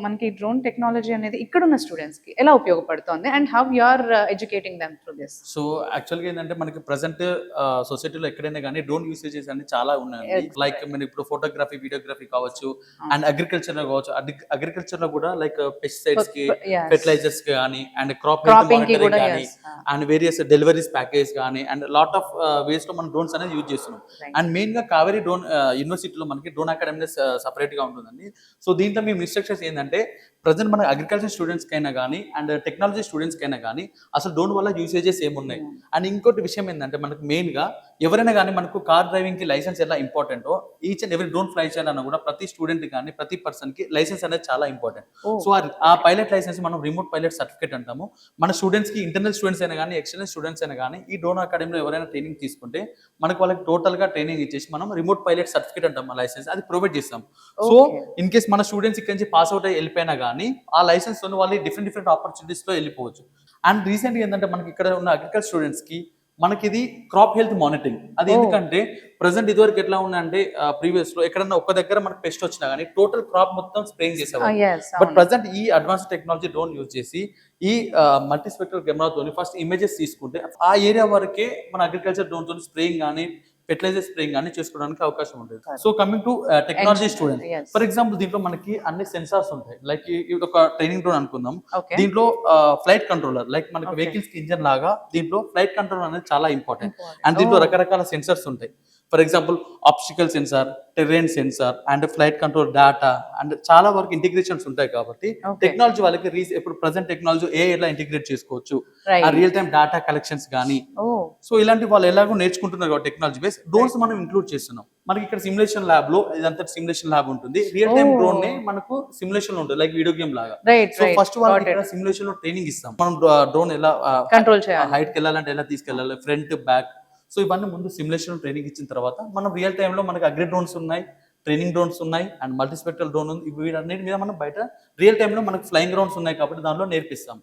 మనకి drone technology అనేది ఇక్కడున్న స్టూడెంట్స్‌కి ఎలా ఉపయోగపడుతోంది? And how you are educating them through this? So యాక్చువల్‌గా ఏందంటే మనకి ప్రెజెంట్ సొసైటీలో ఎక్కడైనా గానీ డ్రోన్ యూసేజెస్ అన్ని చాలా ఉన్నాయండి. Yes, like correct. మనం ఇప్పుడు ఫోటోగ్రఫీ, వీడియోగ్రఫీ కావచ్చు అవును. అండ్ అగ్రికల్చర్‌లో కావచ్చు. అగ్రికల్చర్‌లో కూడా లైక్ పెస్టిసైడ్స్‌కి, Yes. ఫెర్టిలైజర్స్‌కి గానీ అండ్ క్రాప్ హెల్త్ క్రాపింగ్‌కి మానిటరింగ్ కూడా గానీ yes. And various deliveries package గానీ అండ్ లాట్ ఆఫ్ వేస్‌లో మనం డ్రోన్స్ అనేది యూజ్ చేస్తున్నాం. రైట్. అండ్ మెయిన్‌గా కావేరీ డ్రోన్ యూనివర్సిటీలో మనకి డ్రోన్ అకాడమీ సెపరేట్‌గా ఉంటుందండి. సో దీంట్లో మేము ఇన్‌స్ట్రక్షన్స్ ఏందంటే ప్రెజెంట్ మన అగ్రికల్చర్ స్టూడెంట్స్‌కైనా గానీ అండ్ టెక్నాలజీ స్టూడెంట్స్‌కైనా గానీ అసలు డ్రోన్ వల్ల యూసేజెస్ ఏమున్నాయి? అండ్ ఇంకోటి విషయం ఏంటంటే మనకు మెయిన్‌గా ఎవరైనా గానీ మనకు కార్ డ్రైవింగ్‌కి లైసెన్స్ ఎలా ఇంపార్టెంటో each and every drone fly చేయాలన్నా కూడా ప్రతి స్టూడెంట్ గానీ, ప్రతి పర్సన్‌కి లైసెన్స్ అనేది చాలా ఇంపార్టెంట్. ఓహ్! సో ఆ పైలట్ లైసెన్స్ మనం రిమోట్ పైలట్ సర్టిఫికేట్ అంటాము. మన స్టూడెంట్స్‌కి ఇంటర్నల్ స్టూడెంట్స్ అయినా గానీ, ఎక్స్టర్నల్ స్టూడెంట్స్ అయినా గానీ ఈ డ్రోన్ అకాడమీలో ఎవరైనా ట్రైనింగ్ తీసుకుంటే మనకు వాళ్ళకి టోటల్‌గా ట్రైనింగ్ ఇచ్చేసి మనం రిమోట్ పైలట్ సర్టిఫికేట్ అంటాం ఆ లైసెన్స్ అది ప్రొవైడ్ చేస్తాం. So okay. ఇన్ కేస్ మన స్టూడెంట్స్ ఇక్కడి నుంచి పాస్ అవుట్ అయ్యి వెళ్ళిపోయినా గానీ ఆ లైసెన్స్‌తోని వాళ్ళు డిఫరెంట్ ఆపర్చునిటీస్‌లో వెళ్ళిపోవచ్చు. అండ్ రీసెంట్‌గా ఏందంటే మనకి ఇక్కడ ఉన్న అగ్రికల్చర్ స్టూడెంట్స్‌కి మనకిది క్రాప్ హెల్త్ మానిటరింగ్. అది ఓహ్! ఎందుకంటే ప్రెజెంట్ ఇదివరకు ఎట్లా ఉందంటే ప్రీవియస్‌లో ఎక్కడన్నా ఒక్క దగ్గర మనకు పెస్ట్ వచ్చినా గానీ టోటల్ క్రాప్ మొత్తం స్ప్రేయింగ్ చేసేవాళ్ళు. యెస్. బట్ అవును. ప్రెజెంట్ ఈ అడ్వాన్స్డ్ టెక్నాలజీ డ్రోన్ యూజ్ చేసి ఈ మల్టీస్పెక్ట్రల్ కెమెరాతోని ఫస్ట్ ఇమేజెస్ తీసుకుంటే ఆ ఏరియా వరకే మన అగ్రికల్చర్ డ్రోన్‌తోని స్ప్రేయింగ్ గానీ, ఫెర్టిలైజర్ స్ప్రేయింగ్ గానీ చేసుకోవడానికి అవకాశం ఉంటుంది. So coming to technology students. Yes. For example దీంట్లో మనకి అన్ని సెన్సార్స్ ఉంటాయి. లైక్ ఇది ఒక ట్రైనింగ్ డ్రోన్ అనుకుందాం. ఓకే. దీంట్లో ఫ్లైట్ కంట్రోలర్ లైక్ మనకి Okay. వెహికల్స్ కి ఇంజిన్ లాగా దీంట్లో ఫ్లైట్ కంట్రోల్ అనేది చాలా ఇంపార్టెంట్. Important. అండ్ దీంట్లో Oh. రకరకాల సెన్సర్స్ ఉంటాయి. For example obstacle sensor, terrain sensor and flight control data and చాలా వరకు ఇంటిగ్రేషన్స్ ఉంటాయి కాబట్టి Okay. టెక్నాలజీ వాళ్ళకి ఇప్పుడు ప్రెజెంట్ టెక్నాలజీ ఎలా ఇంటిగ్రేట్ చేసుకోవచ్చు, Right. ఆ రియల్ టైమ్ డేటా కలెక్షన్స్ గానీ ఓహ్! సో ఇలాంటి వాళ్ళు ఎలాగో నేర్చుకుంటున్నారు కాబట్టి టెక్నాలజీ బేస్ డ్రోన్స్ మనం ఇంక్లూడ్ చేస్తున్నాం. మనకి ఇక్కడ సిమ్యులేషన్ ల్యాబ్ లో ఇదంతా సిమ్యులేషన్ ల్యాబ్ ఉంటుంది. Real time Oh. డ్రోన్ నే మనకు సిమ్యులేషన్ ఉంటుంది లైక్ వీడియో గేమ్ లాగా. రైట్. So right. ఫస్ట్ వాళ్ళకి గాట్ ఇక్కడ ఇట్. సిమ్యులేషన్ లో ట్రైనింగ్ ఇస్తాం. మనం డ్రోన్ ఎలా కంట్రోల్ చేయాలి. హైట్ కి వెళ్ళాలంటే ఎలా తీసుకెళ్ళాలి, ఫ్రంట్ బ్యాక్. సో ఇవన్నీ ముందు సిమ్యులేషన్ ట్రైనింగ్ ఇచ్చిన తర్వాత మనం రియల్ టైమ్ లో మనకి అగ్రి డ్రోన్స్ ఉన్నాయి, ట్రైనింగ్ డ్రోన్స్ ఉన్నాయి అండ్ మల్టీస్పెక్ట్రల్ డ్రోన్ ఉంది. వీటన్నిటి మీద మనం బయట రియల్ టైమ్ లో మనకు ఫ్లైయింగ్ డ్రోన్స్ ఉన్నాయి కాబట్టి దానిలో నేర్పిస్తాం.